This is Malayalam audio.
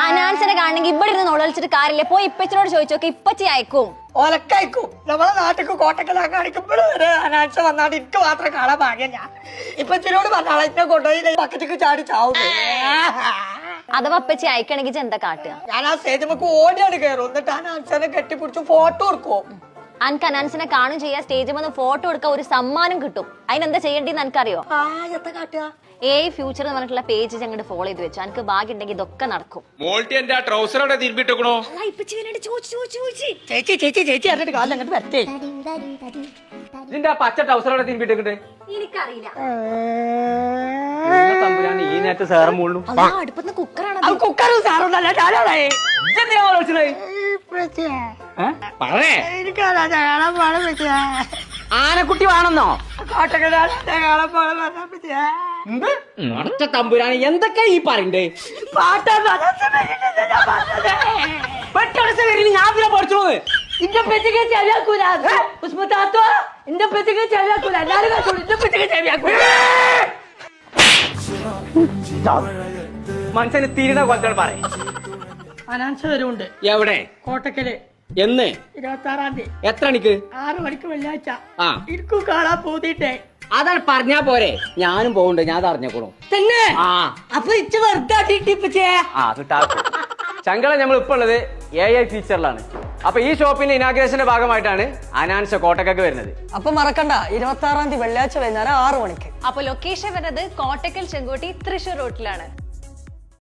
അനാൻസിനെ കാണണമെങ്കിൽ ഇവിടെ ഇരുന്ന് നോളളിച്ചിട്ട് കാര്യമില്ല. പോയി ഇപ്പച്ചിനോട് ചോദിച്ചോക്കെ, ഇപ്പച്ചി അയക്കും. ഒലക്കയക്കും. നമ്മളെ നാട്ടിക്ക് കോട്ടക്കലാക്കാൻ കാണിക്കുമ്പോഴും വരെ അനാൻസ വന്നാണ്ട് എനിക്ക് മാത്രം കാണാൻ ഭാഗ്യം. ഞാൻ ഇപ്പച്ചിനോട് പറഞ്ഞാളെ എന്നെ കൊണ്ടുപോയി ബക്കറ്റിക്ക് ചാടി ചാവുന്നു. അഥവാ അപ്പച്ചി അയക്കണമെങ്കിൽ എന്താ കാട്ടുക? ഞാൻ ആ സ്റ്റേജ് നമുക്ക് ഓടിയാണ് കയറും. എന്നിട്ട് അനാൻസനെ കെട്ടിപ്പിടിച്ച് ഫോട്ടോ എടുക്കും. അനക്ക് അനാൻസിനെ കാണും ചെയ്യാ, സ്റ്റേജിൽ വന്ന് ഫോട്ടോ എടുക്കാൻ ഒരു സമ്മാനം കിട്ടും. അതിനെന്താ ചെയ്യേണ്ടതെന്ന് എനിക്കറിയോ? ഫ്യൂച്ചർ എന്ന് പറഞ്ഞിട്ടുള്ള പേജ് ഞങ്ങളുടെ ഫോളോ ചെയ്ത് വെച്ചു. എനിക്ക് ഭാഗ്യം ഉണ്ടെങ്കിൽ ഇതൊക്കെ നടക്കും. ചേച്ചി അറിഞ്ഞിട്ട് കാലം അങ്ങോട്ട് വരട്ടെ. ഇതിന്റെ പച്ച ട്രൗസറോടെ തിരുമ്പിട്ടെ. എനിക്കറിയില്ല. ഈ നേരത്തെ സാറും മുള്ളും അടുപ്പത്ത് കുക്കറാണ്. കുക്കറും സാറൊന്നല്ല, ഞാനാണേ. പറഞ്ഞേ എനിക്ക് ആനക്കുട്ടി വേണമെന്നോ? നടത്ത തമ്പുരാന് എന്തൊക്കെ ഈ പറയണ്ടേ? ഞാൻ പിന്നെ പഠിച്ചോ? ഇന്റെ പെറ്റിക്ക് ചെവിയാക്കൂല. ഉസ്മത്താത്തോ ഇന്റെ പെറ്റിക്ക് ചെവിയാക്കൂല. എല്ലാരും കാത്തോളൂ, ഇന്റെ പെറ്റിക്ക് ചെവിയാക്കൂല. മനസ്സിന് തീരുന്ന കൊല്ലം പറയും. അനാൻസ വരുന്നുണ്ട്. എവിടെ? കോട്ടക്കല്. എന്ന്? 26-ാം തീയതി. എത്ര മണിക്ക്? 6 മണിക്ക് വെള്ളിയാഴ്ച. ആ, ഇരിക്കും കാണാൻ പോതിട്ടേ. അതാണ് പറഞ്ഞാ പോരെ. ഞാനും പോകണ്ട്, ഞാൻ അറിഞ്ഞേക്കണു. തന്നെ? ആ, അപ്പൊ ഇച്ച് വെറുതെ ടിപ്പിച്ചേ. ആ കിട്ടാക്കും. ചങ്കള നമ്മൾ ഇപ്പൊ ഉള്ളത് AI ഫീച്ചറിലാണ്. അപ്പൊ ഈ ഷോപ്പിന്റെ ഇനാഗ്രേഷന്റെ ഭാഗമായിട്ടാണ് അനാൻസ കോട്ടക്കൊക്കെ വരുന്നത്. അപ്പൊ മറക്കണ്ട, 26-ാം തീയതി വെള്ളിയാഴ്ച വൈകുന്നേരം 6 മണിക്ക്. അപ്പൊ ലൊക്കേഷൻ വരുന്നത് കോട്ടക്കൽ ചെങ്കോട്ടി തൃശ്ശൂർ റോട്ടിലാണ്.